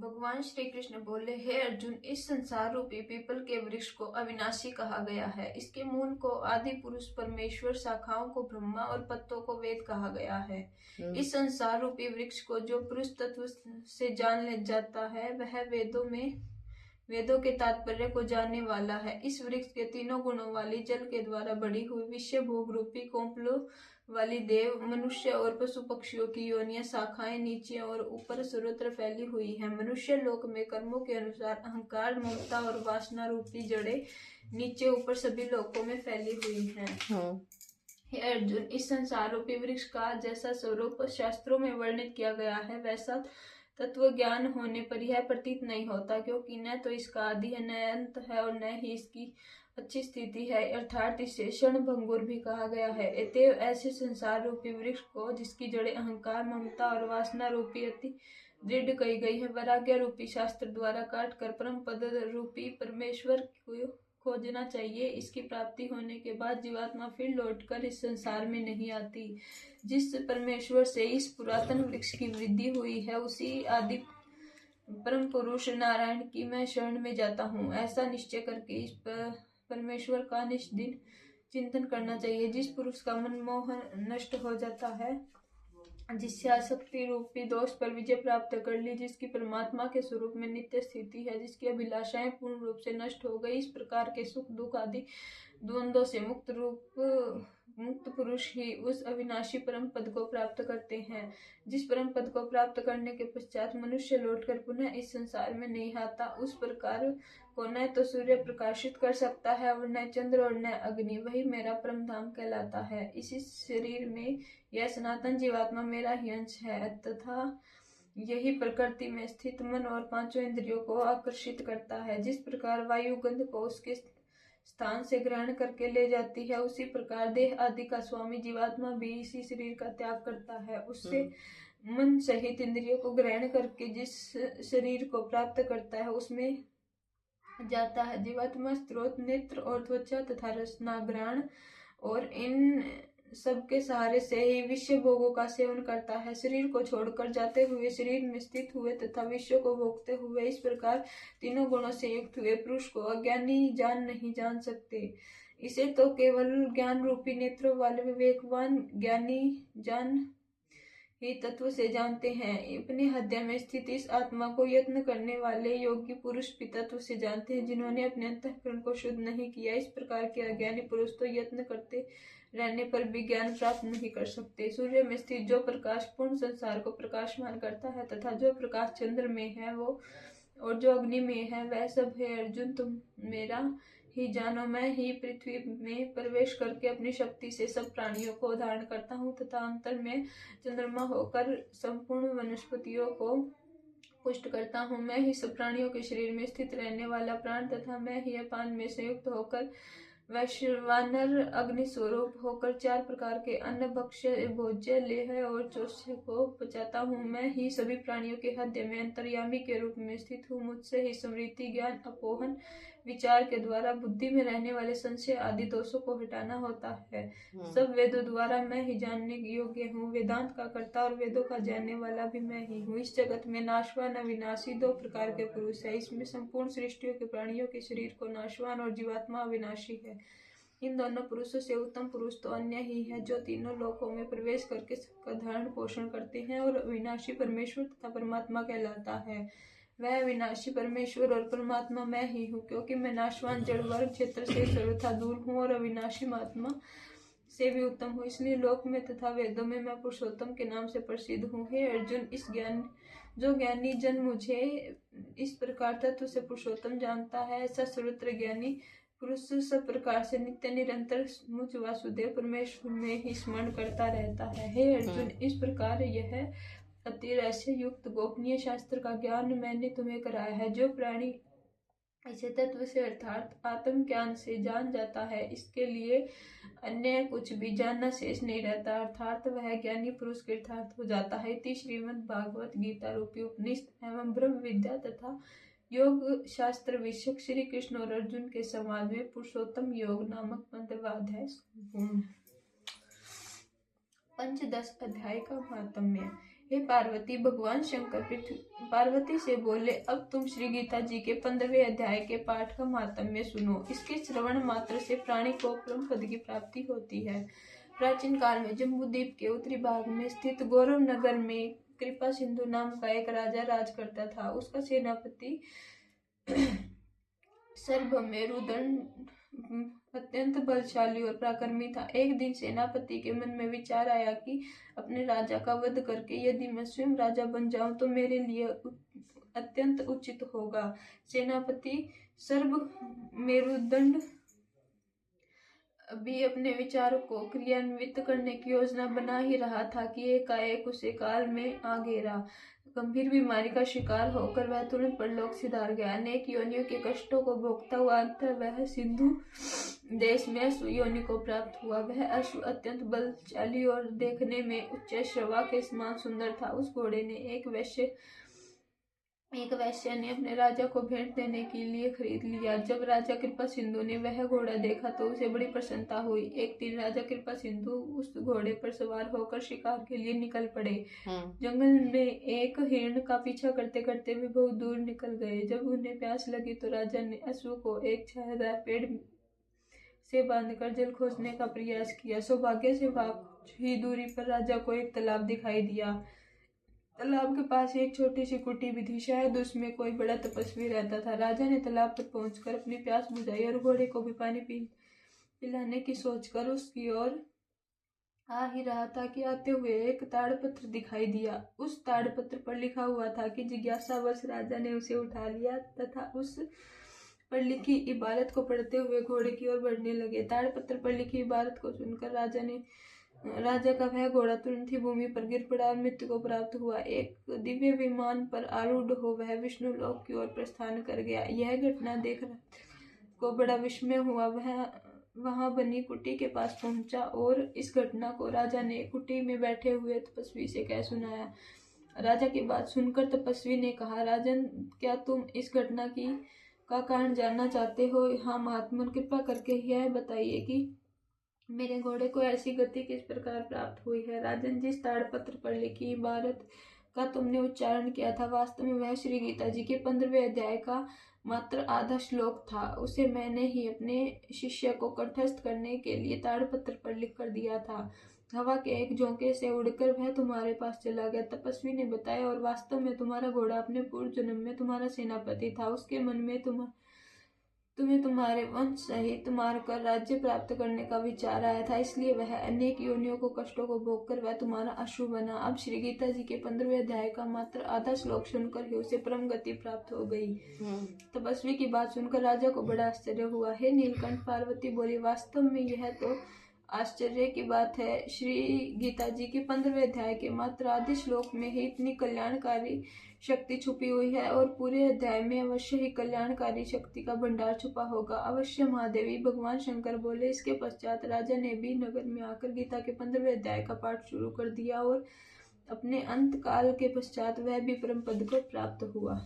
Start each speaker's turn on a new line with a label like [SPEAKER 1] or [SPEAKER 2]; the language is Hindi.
[SPEAKER 1] भगवान श्री कृष्ण बोले, हे अर्जुन, इस संसार रूपी पीपल के वृक्ष को अविनाशी कहा गया है। इसके मूल को आदि पुरुष परमेश्वर, शाखाओं को ब्रह्मा और पत्तों को वेद कहा गया है। इस संसार रूपी वृक्ष को जो पुरुष तत्व से जान ले जाता है, वह वेदों के तात्पर्य को जानने वाला है। इस वृक्ष के तीनों गुणों वाली, जल के द्वारा बढ़ी हुई, विषय भोग रूपी कोंपलों वाली देव, मनुष्य और पशु पक्षियों की योनियां, शाखाएं नीचे और ऊपर सर्वत्र फैली हुई है। मनुष्य लोक में कर्मों के अनुसार अहंकार, ममता और वासना रूपी जड़ें नीचे ऊपर सभी लोकों में फैली हुई हैं। हे अर्जुन, इस संसार रूपी वृक्ष का जैसा स्वरूप शास्त्रों में वर्णित किया गया है, वैसा तत्व ज्ञान होने पर यह प्रतीत नहीं होता, क्योंकि न तो इसका आदि है, न अंत है, और न ही इसकी अच्छी स्थिति है, अर्थात इसे क्षण भंगुर भी कहा गया है। अतएव ऐसे संसार रूपी वृक्ष को, जिसकी जड़ें अहंकार, ममता और वासना रूपी अति दृढ़ कही गई है, वैराग्य रूपी शास्त्र द्वारा काट कर परम पद रूपी परमेश्वर को खोजना चाहिए। इसकी प्राप्ति होने के बाद जीवात्मा फिर लौटकर इस संसार में नहीं आती। जिस परमेश्वर से इस पुरातन वृक्ष की वृद्धि हुई है, उसी आदि परम पुरुष नारायण की मैं शरण में जाता हूँ। ऐसा निश्चय करके इस परमेश्वर का निष्दिन चिंतन करना चाहिए। जिस पुरुष का मनमोह नष्ट हो जाता है, जिससे आसक्ति रूपी दोष पर विजय प्राप्त कर ली, जिसकी परमात्मा के स्वरूप में नित्य स्थिति है, जिसकी अभिलाषाएं पूर्ण रूप से नष्ट हो गई, इस प्रकार के सुख दुख आदि द्वंद्वों से मुक्त पुरुष ही उस अविनाशी परम पद को प्राप्त करते हैं। जिस परम पद को प्राप्त करने के पश्चात मनुष्य लौटकर पुनः इस संसार में नहीं आता, उस प्रकार को न तो सूर्य प्रकाशित कर सकता है और न चंद्र और न अग्नि, वही मेरा परम धाम कहलाता है। इसी शरीर में यह सनातन जीवात्मा मेरा ही अंश है, तथा यही प्रकृति में स्थित मन और पांचों इंद्रियों को आकर्षित करता है। जिस प्रकार वायु गंध को उसके स्थान से ग्रहण करके ले जाती है, उसी प्रकार देह आदि का स्वामी जीवात्मा भी इसी शरीर का त्याग करता है। उससे मन सहित इंद्रियों को ग्रहण करके जिस शरीर को प्राप्त करता है, उसमें जाता है। जीवात्मा स्त्रोत, नेत्र और त्वचा तथा रसना, घ्राण और इन सबके सहारे से ही विषय भोगों का सेवन करता है। शरीर को छोड़कर जाते हुए शरीर में स्थित हुए तथा विषय को भोगते हुए इस प्रकार तीनों गुणों से युक्त हुए पुरुष को अज्ञानी नहीं जान सकते। इसे तो केवल ज्ञान रूपी नेत्रों वाले विवेकवान ज्ञानी जान ही तत्व से जानते हैं। अपने हृदय में स्थित इस आत्मा को यत्न करने वाले योगी पुरुष भी तत्व से जानते हैं, जिन्होंने अपने अंतःकरण को शुद्ध नहीं किया। इस प्रकार के अज्ञानी पुरुष तो यत्न करते रहने पर भी ज्ञान प्राप्त नहीं कर सकते। सूर्य में स्थित जो प्रकाश पूर्ण संसार को प्रकाशमान करता है, तथा जो प्रकाश चंद्र में है वो और जो अग्नि में है, वह सब है। अर्जुन, तुम मेरा ही जानो, मैं ही पृथ्वी में प्रवेश करके अपनी शक्ति से सब प्राणियों को धारण करता हूँ, तथा अंतर में चंद्रमा होकर संपूर्ण वनस्पतियों को पुष्ट करता हूँ। मैं ही सब प्राणियों के शरीर में स्थित रहने वाला प्राण, तथा मैं ही अपान में संयुक्त होकर वैश्वानर अग्नि स्वरूप होकर चार प्रकार के अन्न, भक्ष्य, भोज्य, लेह और चोष्य को पचाता हूँ। मैं ही सभी प्राणियों के हृदय में अंतर्यामी के रूप में स्थित हूँ। मुझसे ही स्मृति, ज्ञान, अपोहन, विचार के द्वारा बुद्धि में रहने वाले संशय आदि दोषों को हटाना होता है। सब वेदों द्वारा मैं ही जानने योग्य हूँ। वेदांत का कर्ता और वेदों का जानने वाला भी मैं ही हूँ। इस जगत में नाशवान अविनाशी दो प्रकार के पुरुष है। इसमें संपूर्ण सृष्टियों के प्राणियों के शरीर को नाशवान और जीवात्मा अविनाशी है। इन दोनों पुरुषों से उत्तम पुरुष तो अन्य ही है, जो तीनों लोकों में प्रवेश करके सबका धारण पोषण करते हैं और अविनाशी परमेश्वर तथा परमात्मा कहलाता है। वह अविनाशी परमेश्वर और परमात्मा मैं ही हूँ, क्योंकि मैं नाशवान जड़ वर्ग क्षेत्र से सर्वथा दूर हूँ और अविनाशी महात्मा से भी उत्तम हूँ। इसलिए लोक में तथा वेदों में मैं पुरुषोत्तम के नाम से प्रसिद्ध हूँ। हे अर्जुन, इस जो ज्ञानी जन मुझे इस प्रकार तत्व से पुरुषोत्तम जानता है, ऐसा सर्वत्र ज्ञानी पुरुष सब प्रकार से नित्य निरंतर मुझ वासुदेव परमेश्वर में ही स्मरण करता रहता है। हे अर्जुन, इस प्रकार यह अति रहस्य युक्त गोपनीय शास्त्र का ज्ञान मैंने तुम्हें कराया है। जो प्राणी इसे तत्व से अर्थात आत्म ज्ञान से जान जाता है, इसके लिए अन्य कुछ भी जानना शेष नहीं रहता, अर्थात वह ज्ञानी पुरुष कृतार्थ हो जाता है। इति श्रीमद् भागवत गीता रूपी उपनिषद एवं ब्रह्म विद्या तथा योग शास्त्र विषयक श्री कृष्ण और अर्जुन के संवाद में पुरुषोत्तम योग नामक मंत्रवाद है। पंचदश अध्याय का महात्म्य। हे पार्वती, भगवान शंकर पार्वती से बोले, अब तुम श्री गीता जी के 15वें अध्याय के पाठ का महात्म्य सुनो। इसके श्रवण मात्र से प्राणी को परम पद की प्राप्ति होती है। प्राचीन काल में जम्बूद्वीप के उत्तरी भाग में स्थित गौरव नगर में कृपा सिंधु नाम का एक राजा राज करता था। उसका सेनापति सर्वमेरुदंड अत्यंत बलशाली और पराक्रमी था। एक दिन सेनापति के मन में विचार आया कि अपने राजा का वध करके यदि मैं स्वयं राजा बन जाऊं तो मेरे लिए अत्यंत उचित होगा। सेनापति सर्वमेरुदंड अभी अपने विचारों को क्रियान्वित करने की योजना बना ही रहा था कि एकाएक उसे काल में आ घेरा। गंभीर बीमारी का शिकार होकर वह तुरंत परलोक सिधार गया। अनेक योनियों के कष्टों को भोगता हुआ अंत वह सिंधु देश में अश्व योनि को प्राप्त हुआ। वह अश्व अत्यंत बलशाली और देखने में उच्च श्रवा के समान सुंदर था। उस घोड़े ने एक वैश्य ने अपने राजा को भेंट देने के लिए खरीद लिया। जब राजा कृपा सिंधु ने वह घोड़ा देखा तो उसे बड़ी प्रसन्नता हुई। एक दिन राजा कृपा सिंधु उस घोड़े पर सवार होकर शिकार के लिए निकल पड़े। जंगल में एक हिरण का पीछा करते करते वे बहुत दूर निकल गए। जब उन्हें प्यास लगी तो राजा ने अश्व को एक छायादार पेड़ से बांधकर जल खोजने का प्रयास किया। सौभाग्य से कुछ ही दूरी पर राजा को एक तालाब दिखाई दिया। तालाब के पास एक छोटी सी कुटी भी थी। शायद उसमें कोई बड़ा तपस्वी रहता था। राजा ने तालाब पर पहुंचकर अपनी प्यास बुझाई और घोड़े को भी पानी पिलाने की सोचकर उसकी ओर आ ही रहा था कि आते हुए एक ताड़पत्र दिखाई दिया। उस ताड़पत्र पर लिखा हुआ था कि जिज्ञासावश राजा ने उसे उठा लिया तथा उस पर लिखी इबारत को पढ़ते हुए घोड़े की ओर बढ़ने लगे। ताड़पत्र पर लिखी इबारत को सुनकर राजा का वह घोड़ा तुरंत ही भूमि पर गिर पड़ा और मृत्यु को प्राप्त हुआ। एक दिव्य विमान पर आरूढ़ हो वह विष्णु लोक की ओर प्रस्थान कर गया। यह घटना देख को बड़ा विस्मय हुआ। वह वहां बनी कुटी के पास पहुंचा और इस घटना को राजा ने कुटी में बैठे हुए तपस्वी से कह सुनाया। राजा की बात सुनकर तपस्वी ने कहा, राजन, क्या तुम इस घटना का कारण जानना चाहते हो? हाँ महात्मन, कृपा करके यह बताइए कि मेरे घोड़े को ऐसी गति किस प्रकार प्राप्त हुई है। राजन, जिस ताड़पत्र पर लिखी इबारत का तुमने उच्चारण किया था, वास्तव में वह श्री गीता जी के 15वें अध्याय का मात्र आधा श्लोक था। उसे मैंने ही अपने शिष्य को कंठस्थ करने के लिए ताड़पत्र पर लिख कर दिया था। हवा के एक झोंके से उड़कर वह तुम्हारे पास चला गया, तपस्वी ने बताया, और वास्तव में तुम्हारा घोड़ा अपने पूर्व जन्म में तुम्हारा सेनापति था। उसके मन में तुम्हें तुम्हारे वंश सहित मारकर राज्य प्राप्त करने का विचार आया था, इसलिए वह अनेक योनियों को कष्टों को भोगकर वह तुम्हारा अश्व बना। अब श्री गीता जी के 15वें अध्याय का मात्र आधा श्लोक सुनकर ही उसे परम गति प्राप्त हो गई। तपस्वी की बात सुनकर राजा को बड़ा आश्चर्य हुआ। हे नीलकंठ, पार्वती बोली, वास्तव में यह तो आश्चर्य की बात है। श्री गीता जी के 15वें अध्याय के मात्र आधे श्लोक में ही इतनी कल्याणकारी शक्ति छुपी हुई है और पूरे अध्याय में अवश्य ही कल्याणकारी शक्ति का भंडार छुपा होगा। अवश्य महादेवी, भगवान शंकर बोले। इसके पश्चात राजा ने भी नगर में आकर गीता के 15वें अध्याय का पाठ शुरू कर दिया और अपने अंत काल के पश्चात वह भी परम पद को प्राप्त हुआ।